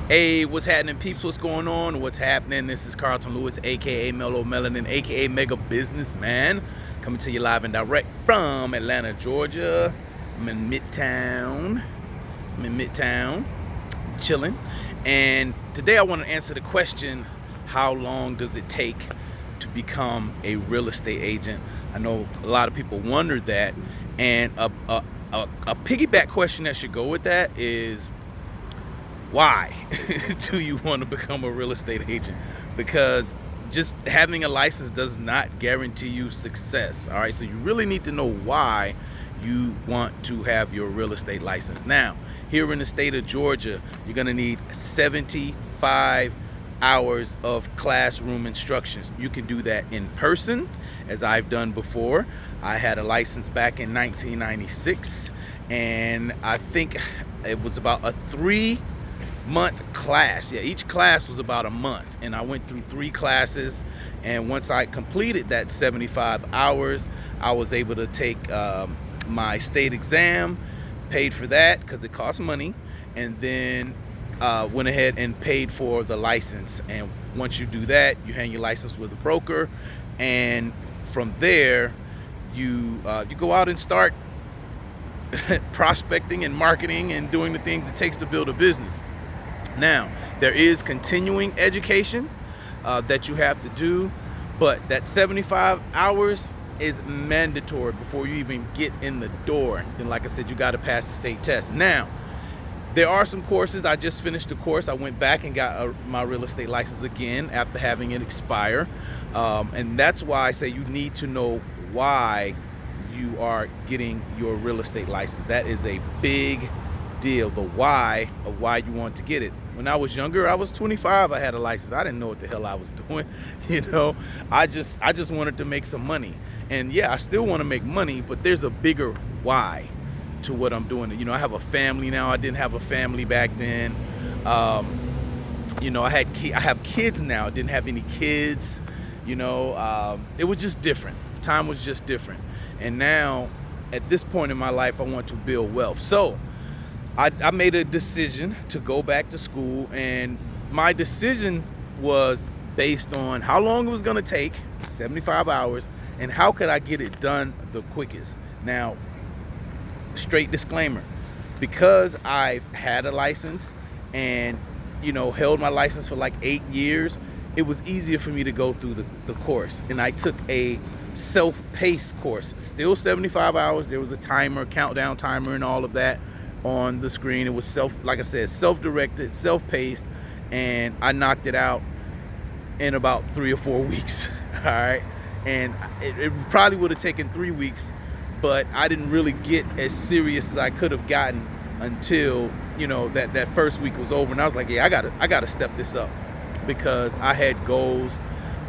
Hey, what's happening, peeps? What's going on? What's happening? This is Carlton Lewis, aka Mellow Melanin, aka Mega Businessman, coming to you live and direct from Atlanta, Georgia. I'm in Midtown. Chilling. And today I want to answer the question: how long does it take to become a real estate agent? I know a lot of people wonder that, and a piggyback question that should go with that is, why do you want to become a real estate agent? Because just having a license does not guarantee you success. All right, so you really need to know why you want to have your real estate license. Now, here in the state of Georgia, you're going to need 75 hours of classroom instructions. You can do that in person, as I've done before. I had a license back in 1996, and I think it was about a 3-month class. Yeah, each class was about a month, and I went through 3 classes, and once I completed that 75 hours, I was able to take my state exam, paid for that because it costs money, and then went ahead and paid for the license. And once you do that, you hang your license with a broker, and from there you go out and start prospecting and marketing and doing the things it takes to build a business. Now, there is continuing education that you have to do, but that 75 hours is mandatory before you even get in the door. Then, like I said, you got to pass the state test. Now, there are some courses. I just finished the course. I went back and got my real estate license again after having it expire. And that's why I say you need to know why you are getting your real estate license. That is a big deal, the why of why you want to get it. When I was younger, I was 25, I had a license. I didn't know what the hell I was doing. I just wanted to make some money. And yeah, I still want to make money, but there's a bigger why to what I'm doing. I have a family now. I didn't have a family back then. I have kids now. I didn't have any kids. It was just different. Time was just different. And now, at this point in my life, I want to build wealth. So I made a decision to go back to school, and my decision was based on how long it was going to take, 75 hours, and how could I get it done the quickest. Now, straight disclaimer, because I've had a license and held my license for like 8 years, it was easier for me to go through the course. And I took a self-paced course, still 75 hours. There was a timer, countdown timer, and all of that on the screen. It was self-directed, self-paced, and I knocked it out in about 3 or 4 weeks. All right, and it probably would have taken 3 weeks, but I didn't really get as serious as I could have gotten until that first week was over, and I was like, yeah, I gotta step this up, because I had goals.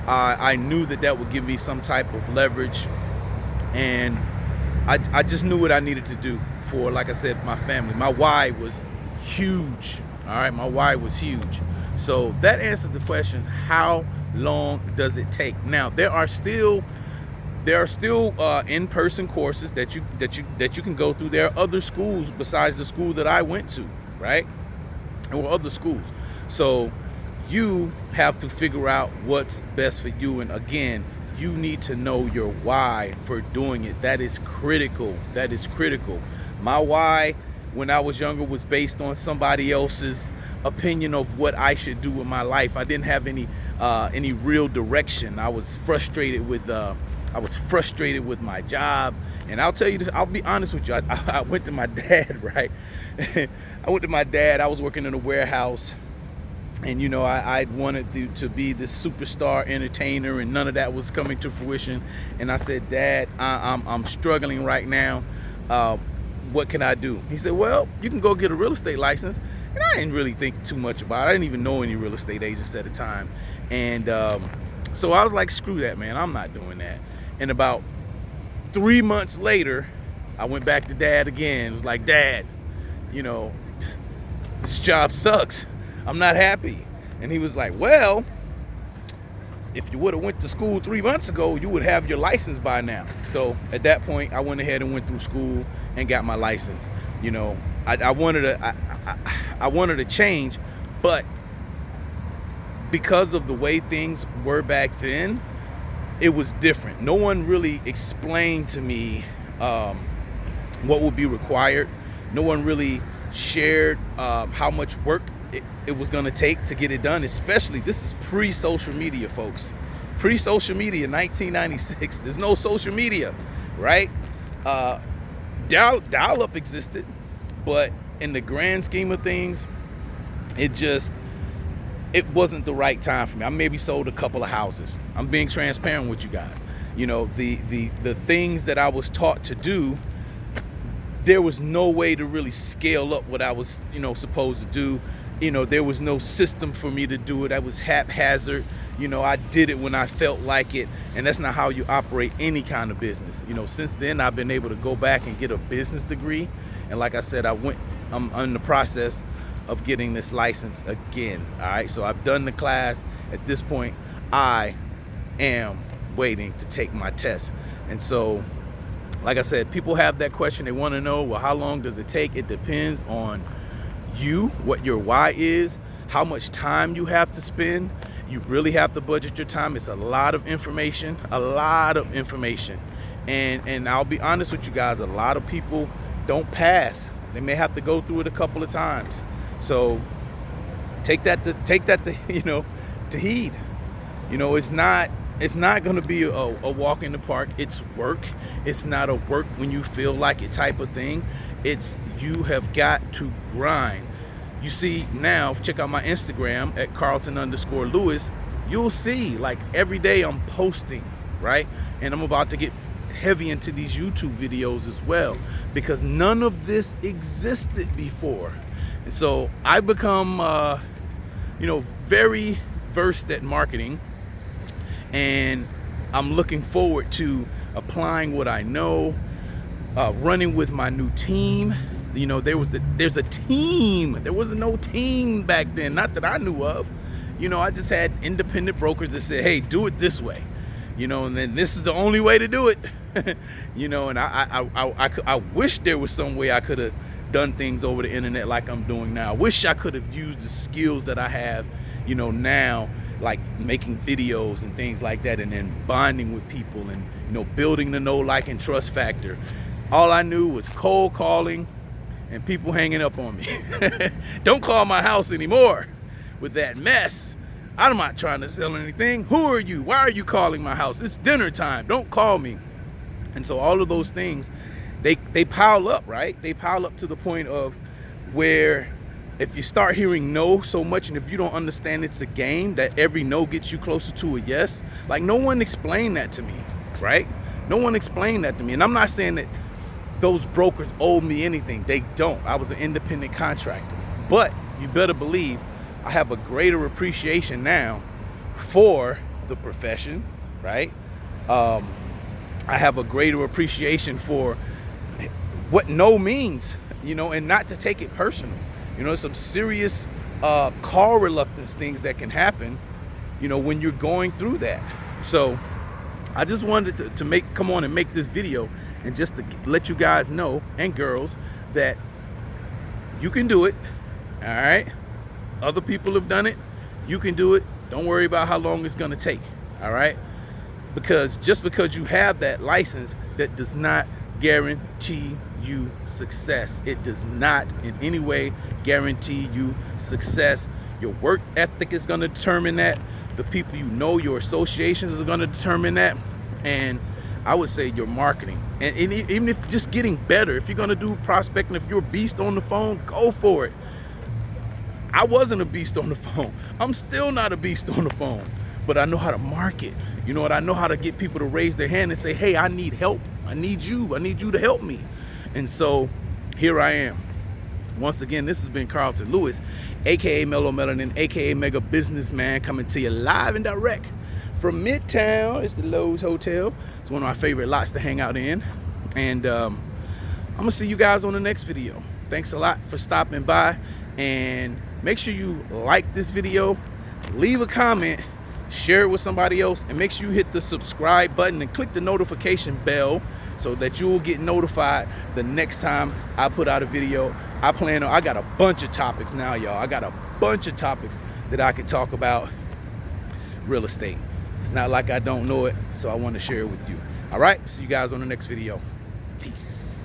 I knew that would give me some type of leverage, and I just knew what I needed to do for, like I said, my family. My why was huge. All right, my why was huge. So that answers the questions: how long does it take? Now, there are still in-person courses that you can go through. There are other schools besides the school that I went to, right? Or other schools. So you have to figure out what's best for you. And again, you need to know your why for doing it. That is critical. My why when I was younger was based on somebody else's opinion of what I should do with my life. I didn't have any real direction. I was frustrated with my job. And I'll tell you this, I'll be honest with you. I went to my dad, right? I went to my dad. I was working in a warehouse, and I wanted to be this superstar entertainer, and none of that was coming to fruition. And I said, Dad, I'm struggling right now. What can I do? He said, well, you can go get a real estate license. And I didn't really think too much about it. I didn't even know any real estate agents at the time. And so I was like, screw that, man. I'm not doing that. And about 3 months later, I went back to Dad again. It was like, Dad, this job sucks. I'm not happy. And he was like, well, if you would have went to school 3 months ago, you would have your license by now. So at that point, I went ahead and went through school and got my license. I wanted to change, But because of the way things were back then, it was different. No one really explained to me what would be required. No one really shared how much work it was going to take to get it done. Especially, this is pre-social media, folks. Pre-social media, 1996. There's no social media, right? Dial-up existed, but in the grand scheme of things, it wasn't the right time for me. I maybe sold a couple of houses. I'm being transparent with you guys. You know, the things that I was taught to do, there was no way to really scale up what I was, supposed to do. There was no system for me to do it. I was haphazard. I did it when I felt like it, and that's not how you operate any kind of business. Since then, I've been able to go back and get a business degree, and like I said, I'm in the process of getting this license again. All right, so I've done the class. At this point, I am waiting to take my test. And so, like I said, people have that question. They want to know, well, how long does it take? It depends on you, what your why is, how much time you have to spend. You really have to budget your time. It's a lot of information, and I'll be honest with you guys, a lot of people don't pass. They may have to go through it a couple of times. So take that to to heed. It's not going to be a walk in the park. It's work. It's not a work when you feel like it type of thing. It's you have got to grind. You see, now check out my Instagram at Carlton_Lewis. You'll see, like, every day I'm posting, right? And I'm about to get heavy into these YouTube videos as well, because none of this existed before. And so I become very versed at marketing, and I'm looking forward to applying what I know, running with my new team. There's a team. There wasn't no team back then, not that I knew of. I just had independent brokers that said, hey, do it this way, and then this is the only way to do it. And I wish there was some way I could have done things over the internet like I'm doing now. I wish I could have used the skills that I have, now, like making videos and things like that, and then bonding with people and, building the know, like, and trust factor. All I knew was cold calling and people hanging up on me. Don't call my house anymore with that mess. I'm not trying to sell anything. Who are you? Why are you calling my house? It's dinner time. Don't call me. And so all of those things, they pile up, right? They pile up to the point of where if you start hearing no so much, and if you don't understand it's a game, that every no gets you closer to a yes. Like, no one explained that to me, right? No one explained that to me. And I'm not saying that those brokers owed me anything. They don't. I was an independent contractor. But you better believe I have a greater appreciation now for the profession, right? I have a greater appreciation for what no means, and not to take it personal. Some serious car reluctance things that can happen, when you're going through that. So I just wanted to come on and make this video, and just to let you guys know, and girls, that you can do it. All right, other people have done it. You can do it. Don't worry about how long it's going to take. All right, because just because you have that license, that does not guarantee you success. It does not in any way guarantee you success. Your work ethic is going to determine that. The people your associations are going to determine that. And I would say your marketing, and even if just getting better, if you're going to do prospecting, if you're a beast on the phone, go for it. I wasn't a beast on the phone. I'm still not a beast on the phone, but I know how to market. I know how to get people to raise their hand and say, hey, I need help. I need you to help me. And so here I am. Once again, this has been Carlton Lewis, aka Mellow Melanin, aka Mega Businessman, coming to you live and direct from Midtown. It's the Lowe's Hotel. It's one of my favorite lots to hang out in. And I'm gonna see you guys on the next video. Thanks a lot for stopping by, and make sure you like this video, leave a comment, share it with somebody else, and make sure you hit the subscribe button and click the notification bell so that you will get notified the next time I put out a video. I got a bunch of topics now, y'all. I got a bunch of topics that I could talk about real estate. It's not like I don't know it, so I want to share it with you. All right, see you guys on the next video. Peace.